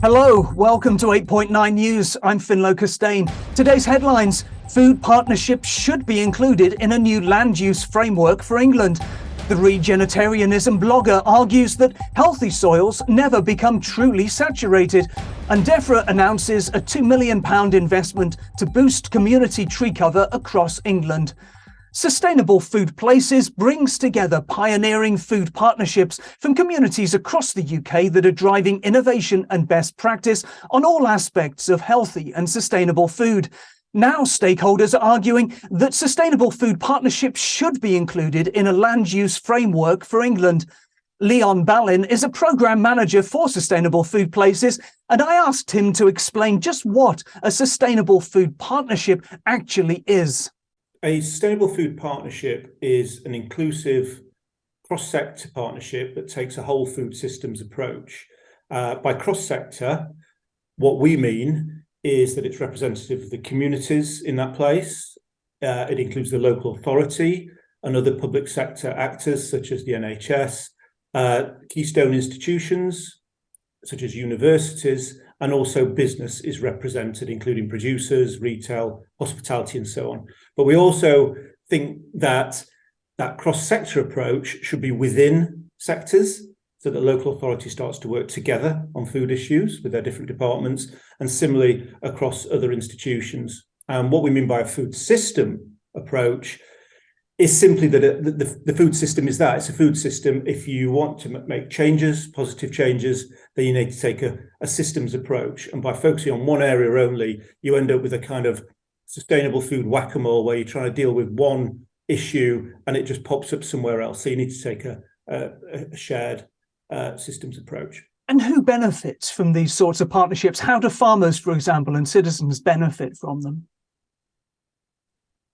Hello, welcome to 8.9 News. I'm Finlo Costain. Today's headlines: food partnerships should be included in a new land use framework for England. The regenitarianism blogger argues that healthy soils never become truly saturated. And DEFRA announces a £2 million investment to boost community tree cover across England. Sustainable Food Places brings together pioneering food partnerships from communities across the UK that are driving innovation and best practice on all aspects of healthy and sustainable food. Now stakeholders are arguing that sustainable food partnerships should be included in a land use framework for England. Leon Ballin is a programme manager for Sustainable Food Places, and I asked him to explain just what a sustainable food partnership actually is. A sustainable food partnership is an inclusive cross-sector partnership that takes a whole food systems approach. By cross-sector, what we mean is that it's representative of the communities in that place. It includes the local authority and other public sector actors such as the NHS, keystone institutions such as universities, and also business is represented, including producers, retail, hospitality, and so on. But we also think that that cross-sector approach should be within sectors, so that local authority starts to work together on food issues with their different departments, and similarly across other institutions. And what we mean by a food system approach is simply that the food system is that. It's a food system. If you want to make changes, positive changes, then you need to take a systems approach. And by focusing on one area only, you end up with a kind of sustainable food whack-a-mole where you're trying to deal with one issue and it just pops up somewhere else. So you need to take a shared systems approach. And who benefits from these sorts of partnerships? How do farmers, for example, and citizens benefit from them?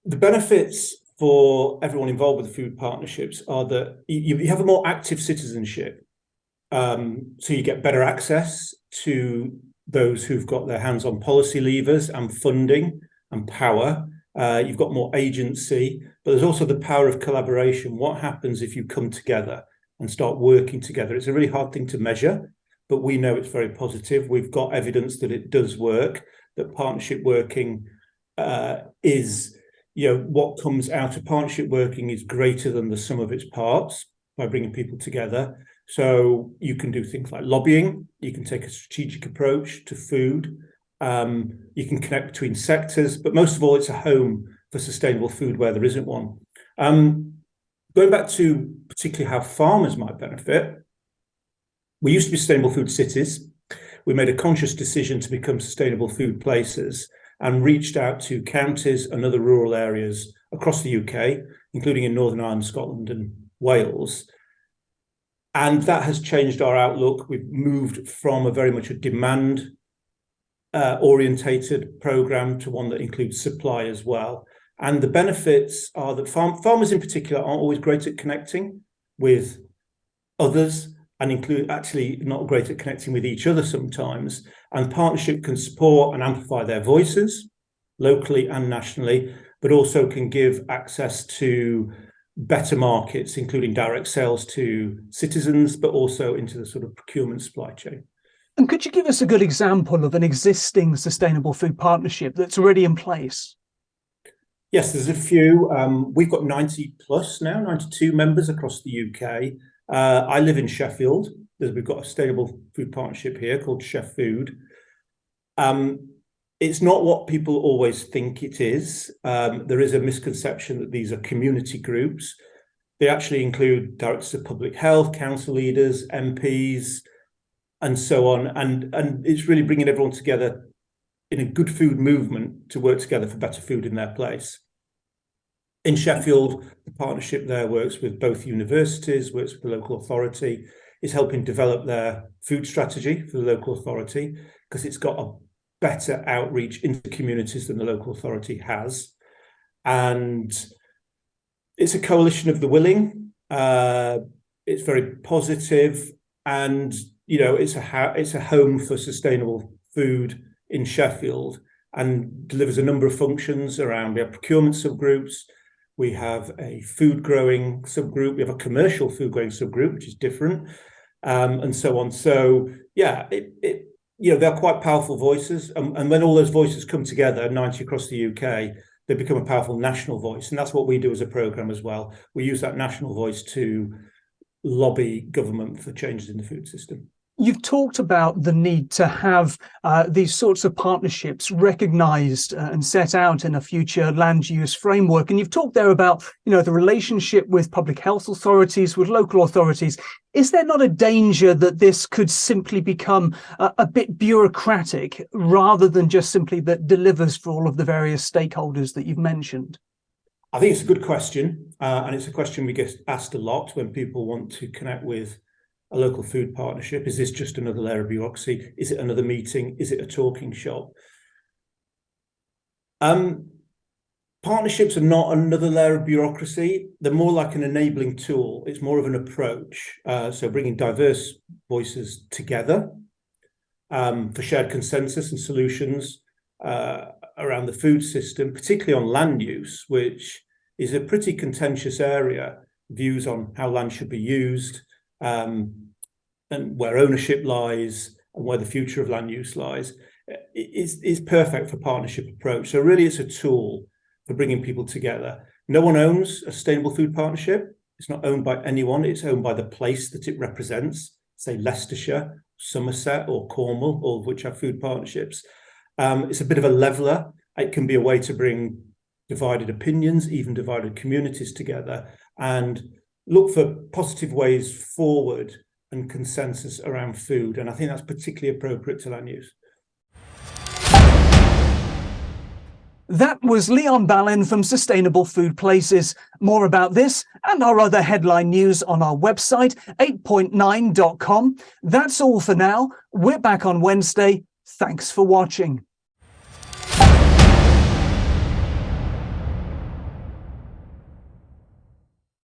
The benefits for everyone involved with the food partnerships are that you have a more active citizenship. So you get better access to those who've got their hands on policy levers and funding and power. You've got more agency, but there's also the power of collaboration. What happens if you come together and start working together? It's a really hard thing to measure, but we know it's very positive. We've got evidence that it does work, that partnership working is, what comes out of partnership working is greater than the sum of its parts by bringing people together. So you can do things like lobbying, you can take a strategic approach to food, you can connect between sectors, but most of all, it's a home for sustainable food where there isn't one. Going back to particularly how farmers might benefit, we used to be sustainable food cities. We made a conscious decision to become sustainable food places and reached out to counties and other rural areas across the UK, including in Northern Ireland, Scotland, and Wales. And that has changed our outlook. We've moved from a very much a demand orientated programme to one that includes supply as well. And the benefits are that farmers in particular aren't always great at connecting with others, and actually not great at connecting with each other sometimes. And partnership can support and amplify their voices locally and nationally, but also can give access to better markets, including direct sales to citizens, but also into the sort of procurement supply chain. And could you give us a good example of an existing sustainable food partnership that's already in place? Yes, there's a few. We've got 90 plus now, 92 members across the UK. I live in Sheffield. We've got a sustainable food partnership here called Chef Food. It's not what people always think it is. There is a misconception that these are community groups. They actually include directors of public health, council leaders, MPs, and so on. And it's really bringing everyone together in a good food movement to work together for better food in their place. In Sheffield, the partnership there works with both universities, works with the local authority, is helping develop their food strategy for the local authority because it's got a better outreach into communities than the local authority has. And it's a coalition of the willing. It's very positive, and it's a home for sustainable food in Sheffield, and delivers a number of functions around. We have procurement subgroups, we have a food growing subgroup, we have a commercial food growing subgroup, which is different, and so on. So yeah, they're quite powerful voices. And when all those voices come together, 90 across the UK, they become a powerful national voice. And that's what we do as a programme as well. We use that national voice to lobby government for changes in the food system. You've talked about the need to have these sorts of partnerships recognised and set out in a future land use framework. And you've talked there about, the relationship with public health authorities, with local authorities. Is there not a danger that this could simply become a bit bureaucratic rather than just simply that delivers for all of the various stakeholders that you've mentioned? I think it's a good question. And it's a question we get asked a lot when people want to connect with a local food partnership. Is this just another layer of bureaucracy? Is it another meeting? Is it a talking shop? Partnerships are not another layer of bureaucracy. They're more like an enabling tool. It's more of an approach. So bringing diverse voices together for shared consensus and solutions around the food system, particularly on land use, which is a pretty contentious area. Views on how land should be used, and where ownership lies and where the future of land use lies, is perfect for partnership approach. So really it's a tool for bringing people together. No one owns a sustainable food partnership. It's not owned by anyone. It's owned by the place that it represents, say Leicestershire, Somerset or Cornwall, all of which have food partnerships. It's a bit of a leveler. It can be a way to bring divided opinions, even divided communities together, and look for positive ways forward and consensus around food. And I think that's particularly appropriate to land use. That was Leon Ballin from Sustainable Food Places. More about this and our other headline news on our website, 8point9.com. That's all for now. We're back on Wednesday. Thanks for watching.